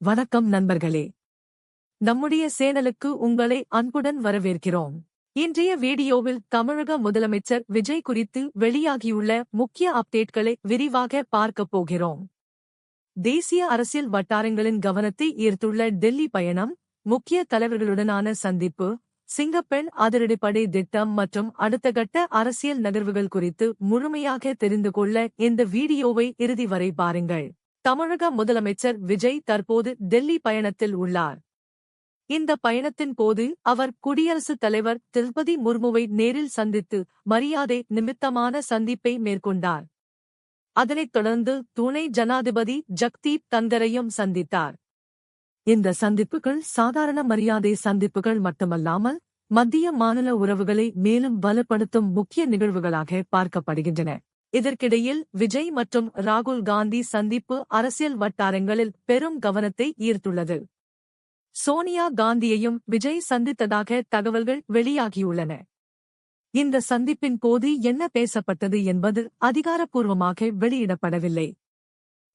வணக்கம் நண்பர்களே. நம்முடைய சேனலுக்கு உங்களை அன்புடன் வரவேற்கிறோம். இன்றைய வீடியோவில் தமிழக முதலமைச்சர் விஜய் குறித்து வெளியாகியுள்ள முக்கிய அப்டேட்களை விரிவாக பார்க்கப் போகிறோம். தேசிய அரசியல் வட்டாரங்களின் கவனத்தை ஈர்த்துள்ள டெல்லி பயணம், முக்கிய தலைவர்களுடனான சந்திப்பு, சிங்கப்பெண் அதிரடிப்படை திட்டம் மற்றும் அடுத்த கட்ட அரசியல் நகர்வுகள் குறித்து முழுமையாக தெரிந்து கொள்ள இந்த வீடியோவை இறுதி வரை பாருங்கள். தமிழக முதலமைச்சர் விஜய் தற்போது டெல்லி பயணத்தில் உள்ளார். இந்த பயணத்தின் போது அவர் குடியரசுத் தலைவர் திரௌபதி முர்முவை நேரில் சந்தித்து மரியாதை நிமித்தமான சந்திப்பை மேற்கொண்டார். அதனைத் தொடர்ந்து துணை ஜனாதிபதி ஜக்தீப் தங்கரையும் சந்தித்தார். இந்த சந்திப்புகள் சாதாரண மரியாதை சந்திப்புகள் மட்டுமல்லாமல் மத்திய மாநில உறவுகளை மேலும் பலப்படுத்தும் முக்கிய நிகழ்வுகளாக பார்க்கப்படுகின்றன. இதற்கிடையில் விஜய் மற்றும் ராகுல் காந்தி சந்திப்பு அரசியல் வட்டாரங்களில் பெரும் கவனத்தை ஈர்த்துள்ளது. சோனியா காந்தியையும் விஜய் சந்தித்ததாக தகவல்கள் வெளியாகியுள்ளன. இந்த சந்திப்பின் போது என்ன பேசப்பட்டது என்பது அதிகாரப்பூர்வமாக வெளியிடப்படவில்லை.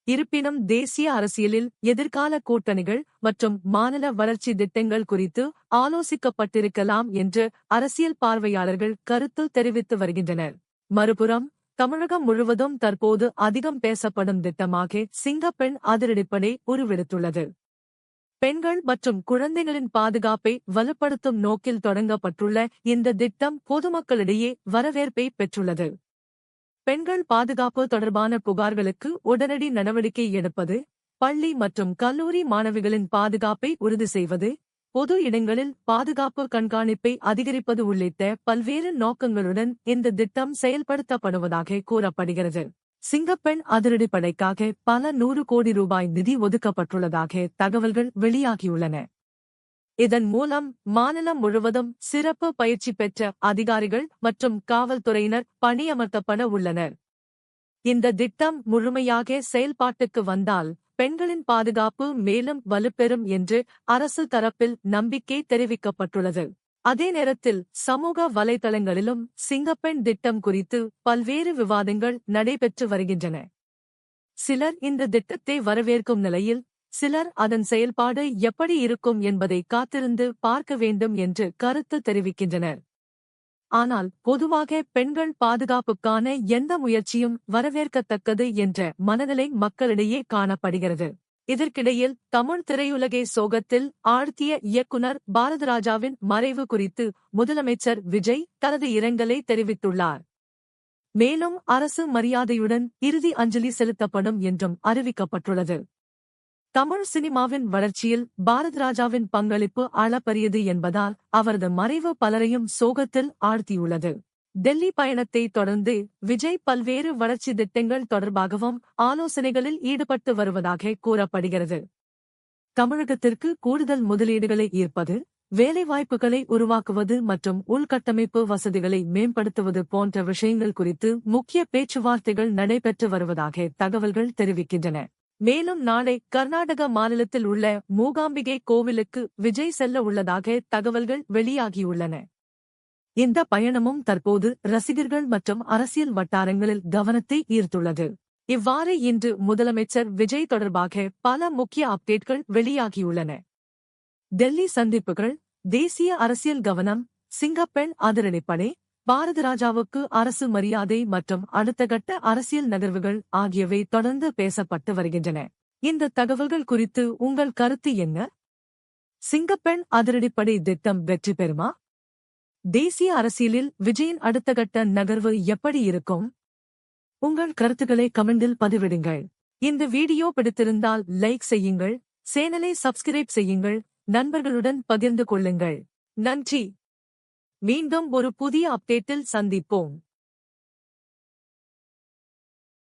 இருப்பினும் தேசிய அரசியலில் எதிர்கால கூட்டணிகள் மற்றும் மாநில வளர்ச்சி திட்டங்கள் குறித்து ஆலோசிக்கப்பட்டிருக்கலாம் என்று அரசியல் பார்வையாளர்கள் கருத்து தெரிவித்து வருகின்றனர். மறுபுறம் தமிழகம் முழுவதும் தற்போது அதிகம் பேசப்படும் திட்டமாக சிங்கப்பெண் அதிரடிப்படை உருவெடுத்துள்ளது. பெண்கள் மற்றும் குழந்தைகளின் பாதுகாப்பை வலுப்படுத்தும் நோக்கில் தொடங்கப்பட்டுள்ள இந்த திட்டம் பொதுமக்களிடையே வரவேற்பை பெற்றுள்ளது. பெண்கள் பாதுகாப்பு தொடர்பான புகார்களுக்கு உடனடி நடவடிக்கை எடுப்பது, பள்ளி மற்றும் கல்லூரி மாணவிகளின் பாதுகாப்பை உறுதி செய்வது, பொது இடங்களில் பாதுகாப்பு கண்காணிப்பை அதிகரிப்பது உள்ளிட்ட பல்வேறு நோக்கங்களுடன் இந்த திட்டம் செயல்படுத்தப்படுவதாக கூறப்படுகிறது. சிங்கப்பெண் அதிரடிப்படைக்காக பல 100 கோடி ரூபாய் நிதி ஒதுக்கப்பட்டுள்ளதாக தகவல்கள் வெளியாகியுள்ளன. இதன் மூலம் மாநிலம் முழுவதும் சிறப்பு பயிற்சி பெற்ற அதிகாரிகள் மற்றும் காவல்துறையினர் பணியமர்த்தப்பட உள்ளனர். இந்த திட்டம் முழுமையாக செயல்பாட்டுக்கு வந்தால் பெண்களின் பாதுகாப்பு மேலும் வலுப்பெறும் என்று அரசு தரப்பில் நம்பிக்கை தெரிவிக்கப்பட்டுள்ளது. அதே நேரத்தில் சமூக வலைதளங்களிலும் சிங்கப்பெண் திட்டம் குறித்து பல்வேறு விவாதங்கள் நடைபெற்று வருகின்றன. சிலர் இந்த திட்டத்தை வரவேற்கும் நிலையில், சிலர் அதன் செயல்பாடு எப்படி இருக்கும் என்பதை காத்திருந்து பார்க்க வேண்டும் என்று கருத்து தெரிவிக்கின்றனர். ஆனால் பொதுவாக பெண்கள் பாதுகாப்புக்கான எந்த முயற்சியும் வரவேற்கத்தக்கது என்ற மனநிலை மக்களிடையே காணப்படுகிறது. இதற்கிடையில் தமிழ் திரையுலகை சோகத்தில் ஆழ்த்திய இயக்குனர் பாரதிராஜாவின் மறைவு குறித்து முதலமைச்சர் விஜய் தனது இரங்கலை தெரிவித்துள்ளார். மேலும் அரசு மரியாதையுடன் இறுதி அஞ்சலி செலுத்தப்படும் என்றும் அறிவிக்கப்பட்டுள்ளது. தமிழ் சினிமாவின் வளர்ச்சியில் பாரதிராஜாவின் பங்களிப்பு அளப்பரியது என்பதால் அவரது மறைவு பலரையும் சோகத்தில் ஆழ்த்தியுள்ளது. டெல்லி பயணத்தை தொடர்ந்து விஜய் பல்வேறு வளர்ச்சி திட்டங்கள் தொடர்பாகவும் ஆலோசனைகளில் ஈடுபட்டு வருவதாக கூறப்படுகிறது. தமிழகத்திற்கு கூடுதல் முதலீடுகளை ஈர்ப்பது, வேலைவாய்ப்புகளை உருவாக்குவது மற்றும் உள்கட்டமைப்பு வசதிகளை மேம்படுத்துவது போன்ற விஷயங்கள் குறித்து முக்கிய பேச்சுவார்த்தைகள் நடைபெற்று வருவதாக தகவல்கள் தெரிவிக்கின்றன. மேலும் நாளை கர்நாடக மாநிலத்தில் உள்ள மூகாம்பிகை கோவிலுக்கு விஜய் செல்ல உள்ளதாக தகவல்கள் வெளியாகியுள்ளன. இந்த பயணமும் தற்போது ரசிகர்கள் மற்றும் அரசியல் வட்டாரங்களில் கவனத்தை ஈர்த்துள்ளது. இவ்வாறு இன்று முதலமைச்சர் விஜய் தொடர்பாக பல முக்கிய அப்டேட்கள் வெளியாகியுள்ளன. டெல்லி சந்திப்புகள், தேசிய அரசியல் கவனம், சிங்கப்பெண் அதிரடிப்படை, பாரதிராஜாவுக்கு அரசு மரியாதை மற்றும் அடுத்த கட்ட அரசியல் நகர்வுகள் ஆகியவை தொடர்ந்து பேசப்பட்டு வருகின்றன. இந்த தகவல்கள் குறித்து உங்கள் கருத்து என்ன? சிங்கப்பெண் அதிரடிப்படை திட்டம் வெற்றி பெறுமா? தேசிய அரசியலில் விஜயின் அடுத்த கட்ட நகர்வு எப்படி இருக்கும்? உங்கள் கருத்துக்களை கமெண்டில் பதிவிடுங்கள். இந்த வீடியோ பிடித்திருந்தால் லைக் செய்யுங்கள், சேனலை சப்ஸ்கிரைப் செய்யுங்கள், நண்பர்களுடன் பகிர்ந்து கொள்ளுங்கள். நன்றி. மீண்டும் ஒரு புதிய அப்டேட்டில் சந்திப்போம்.